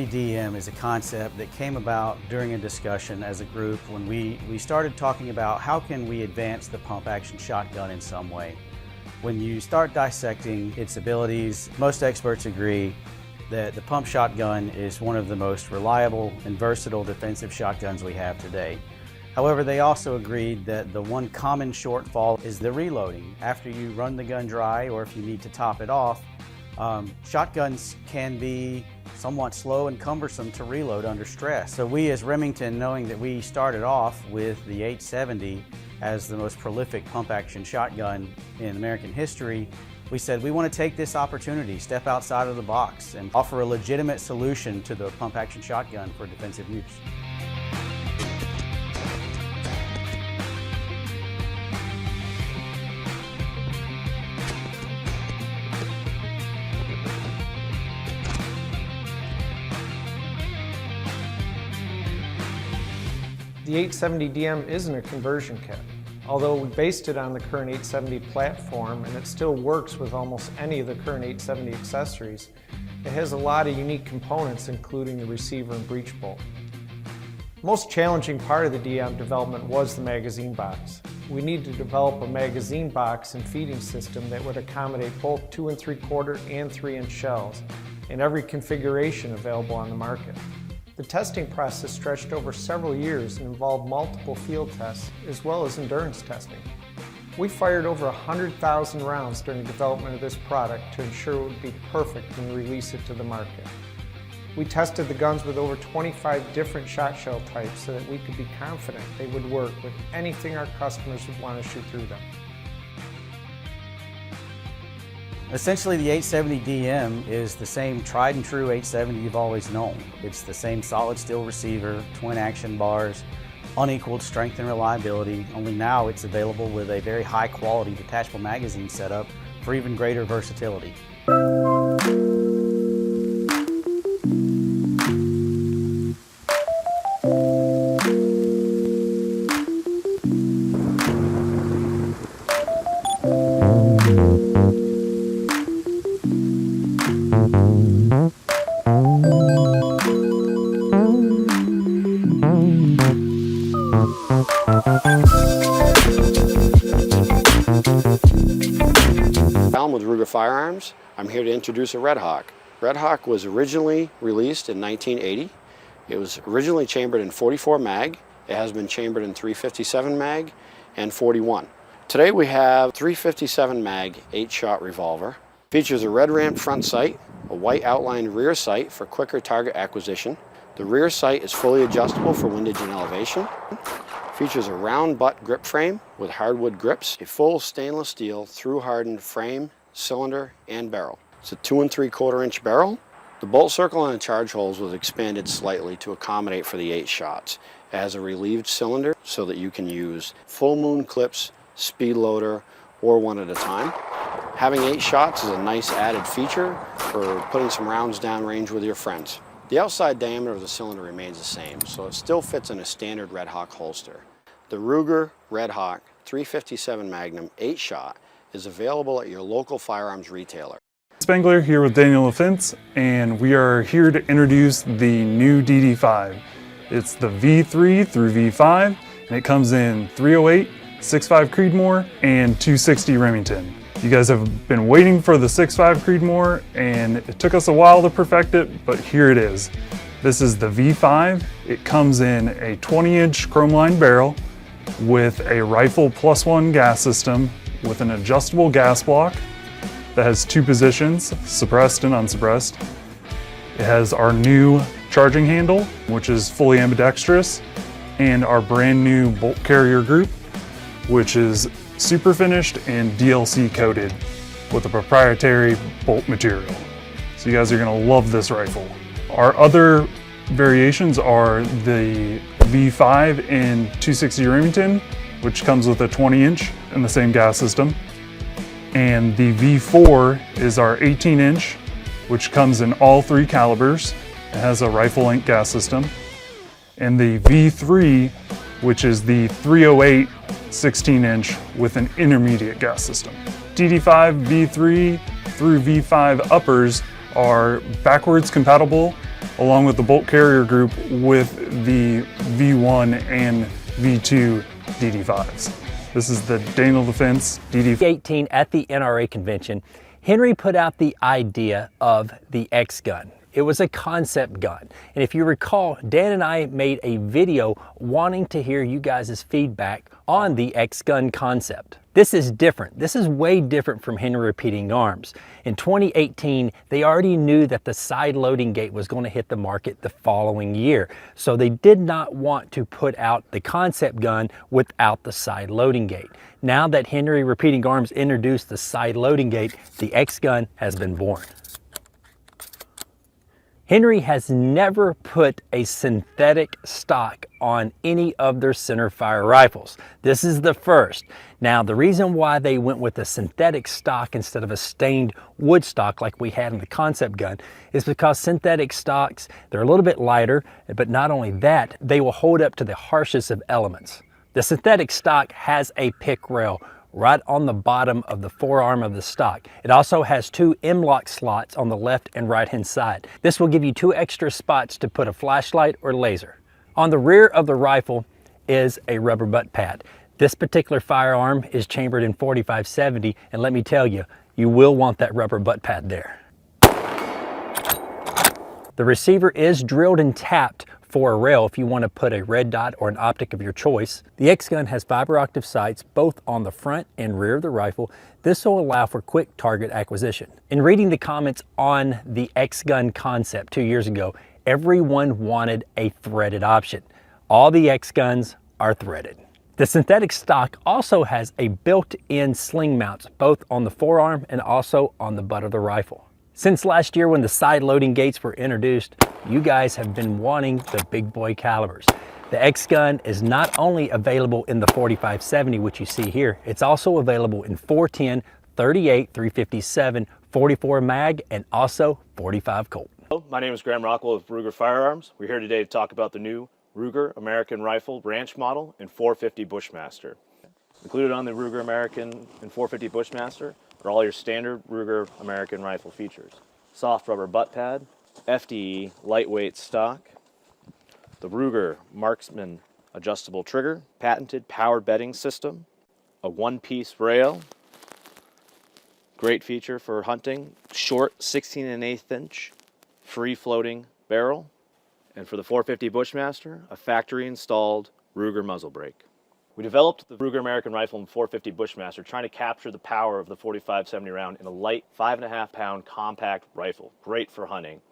870 DM is a concept that came about during a discussion as a group when we started talking about how can we advance the pump action shotgun in some way. When you start dissecting its abilities, most experts agree that the pump shotgun is one of the most reliable and versatile defensive shotguns we have today. However, they also agreed that the one common shortfall is the reloading. After you run the gun dry, or if you need to top it off, shotguns can be somewhat slow and cumbersome to reload under stress. So we as Remington, knowing that we started off with the 870 as the most prolific pump action shotgun in American history, we said we want to take this opportunity, step outside of the box, and offer a legitimate solution to the pump action shotgun for defensive use. The 870 DM isn't a conversion kit. Although we based it on the current 870 platform and it still works with almost any of the current 870 accessories, it has a lot of unique components including the receiver and breech bolt. The most challenging part of the DM development was the magazine box. We needed to develop a magazine box and feeding system that would accommodate both 2 3/4 and 3-inch shells in every configuration available on the market. The testing process stretched over several years and involved multiple field tests as well as endurance testing. We fired over 100,000 rounds during the development of this product to ensure it would be perfect when we release it to the market. We tested the guns with over 25 different shot shell types so that we could be confident they would work with anything our customers would want to shoot through them. Essentially, the 870 DM is the same tried and true 870 you've always known. It's the same solid steel receiver, twin action bars, unequaled strength and reliability, only now it's available with a very high quality detachable magazine setup for even greater versatility. With Ruger Firearms, I'm here to introduce a Red Hawk. Red Hawk was originally released in 1980. It was originally chambered in 44 mag. It has been chambered in 357 mag and 41. Today we have 357 mag 8-shot revolver. Features a red ramp front sight, a white outlined rear sight for quicker target acquisition. The rear sight is fully adjustable for windage and elevation. Features a round butt grip frame with hardwood grips, a full stainless steel through hardened frame, cylinder, and barrel. It's a 2 3/4 inch barrel. The bolt circle on the charge holes was expanded slightly to accommodate for the 8 shots. It has a relieved cylinder so that you can use full moon clips, speed loader, or one at a time. Having 8 shots is a nice added feature for putting some rounds down range with your friends. The outside diameter of the cylinder remains the same, so it still fits in a standard Red Hawk holster. The Ruger Red Hawk 357 Magnum 8-shot is available at your local firearms retailer. Spengler here with Daniel LaFence, and we are here to introduce the new DD5. It's the V3 through V5, and it comes in 308, 6.5 Creedmoor, and 260 Remington. You guys have been waiting for the 6.5 Creedmoor, and it took us a while to perfect it, but here it is. This is the V5. It comes in a 20-inch chrome-lined barrel with a rifle +1 gas system with an adjustable gas block that has 2 positions, suppressed and unsuppressed. It has our new charging handle, which is fully ambidextrous, and our brand new bolt carrier group, which is super finished and DLC coated with a proprietary bolt material. So you guys are gonna love this rifle. Our other variations are the V5 in 260 Remington, which comes with a 20-inch and the same gas system. And the V4 is our 18-inch, which comes in all 3 calibers. It has a rifle length gas system. And the V3, which is the 308 16-inch with an intermediate gas system. DD5 V3 through V5 uppers are backwards compatible along with the bolt carrier group with the V1 and V2 DD5s. This is the Daniel Defense DD5. 18 at the NRA convention, Henry put out the idea of the X gun. It was a concept gun. And if you recall, Dan and I made a video wanting to hear you guys' feedback on the X gun concept. This is different. This is way different from Henry Repeating Arms. In 2018, they already knew that the side loading gate was going to hit the market the following year. So they did not want to put out the concept gun without the side loading gate. Now that Henry Repeating Arms introduced the side loading gate, the X gun has been born. Henry has never put a synthetic stock on any of their centerfire rifles. This is the first. Now, the reason why they went with a synthetic stock instead of a stained wood stock like we had in the concept gun is because synthetic stocks, they're a little bit lighter, but not only that, they will hold up to the harshest of elements. The synthetic stock has a pick rail right on the bottom of the forearm of the stock. It also has two M-lock slots on the left and right hand side. This will give you 2 extra spots to put a flashlight or laser. On the rear of the rifle is a rubber butt pad. This particular firearm is chambered in 45-70, and let me tell you, you will want that rubber butt pad there. The receiver is drilled and tapped for a rail if you want to put a red dot or an optic of your choice. The X gun has fiber optic sights both on the front and rear of the rifle. This will allow for quick target acquisition. In reading the comments on the X gun concept 2 years ago, everyone wanted a threaded option. All the X guns are threaded. The synthetic stock also has a built-in sling mounts both on the forearm and also on the butt of the rifle. Since last year when the side loading gates were introduced, you guys have been wanting the big boy calibers. The X gun is not only available in the 45-70, which you see here, it's also available in 410, 38, 357, 44 mag, and also 45 Colt. Hello, my name is Graham Rockwell of Ruger Firearms. We're here today to talk about the new Ruger American Rifle Ranch Model and 450 Bushmaster. Included on the Ruger American and 450 Bushmaster are all your standard Ruger American Rifle features. Soft rubber butt pad, FDE lightweight stock, the Ruger Marksman adjustable trigger, patented power bedding system, a one-piece rail, great feature for hunting, short 16 1/8 inch free floating barrel, and for the 450 Bushmaster, a factory installed Ruger muzzle brake. We developed the Ruger American Rifle and 450 Bushmaster trying to capture the power of the 45-70 round in a light 5.5 pound compact rifle, great for hunting.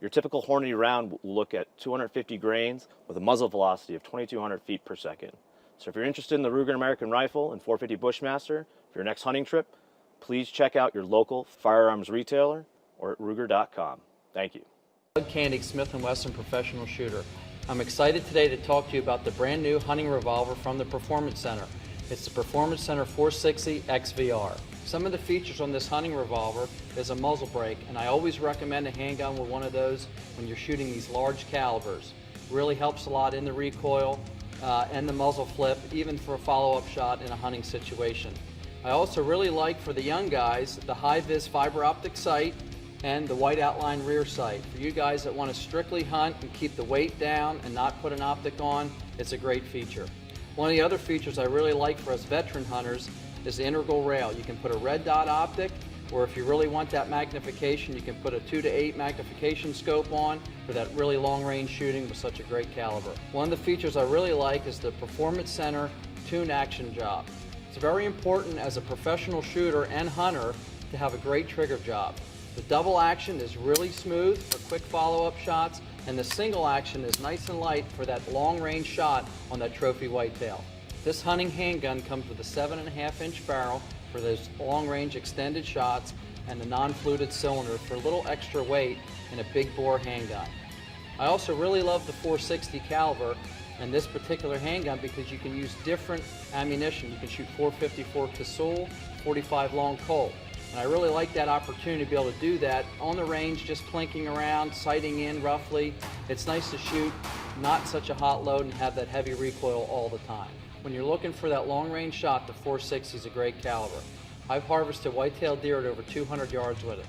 Your typical Hornady round will look at 250 grains with a muzzle velocity of 2,200 feet per second. So if you're interested in the Ruger American Rifle and 450 Bushmaster for your next hunting trip, please check out your local firearms retailer or at Ruger.com. Thank you. Doug Candy, Smith & Wesson Professional Shooter. I'm excited today to talk to you about the brand new hunting revolver from the Performance Center. It's the Performance Center 460 XVR. Some of the features on this hunting revolver is a muzzle brake, and I always recommend a handgun with one of those when you're shooting these large calibers. Really helps a lot in the recoil and the muzzle flip, even for a follow-up shot in a hunting situation. I also really like, for the young guys, the high-vis fiber optic sight and the white outline rear sight. For you guys that want to strictly hunt and keep the weight down and not put an optic on, it's a great feature. One of the other features I really like for us veteran hunters is the integral rail. You can put a red dot optic, or if you really want that magnification, you can put a 2 to 8 magnification scope on for that really long range shooting with such a great caliber. One of the features I really like is the Performance Center Tune Action Job. It's very important as a professional shooter and hunter to have a great trigger job. The double action is really smooth for quick follow-up shots, and the single action is nice and light for that long-range shot on that trophy whitetail. This hunting handgun comes with a 7.5 inch barrel for those long-range extended shots and the non-fluted cylinder for a little extra weight in a big bore handgun. I also really love the 460 caliber and this particular handgun because you can use different ammunition. You can shoot 454 Casull, 45 long Colt. And I really like that opportunity to be able to do that on the range, just plinking around, sighting in roughly. It's nice to shoot not such a hot load and have that heavy recoil all the time. When you're looking for that long range shot, the 460 is a great caliber. I've harvested white-tailed deer at over 200 yards with it.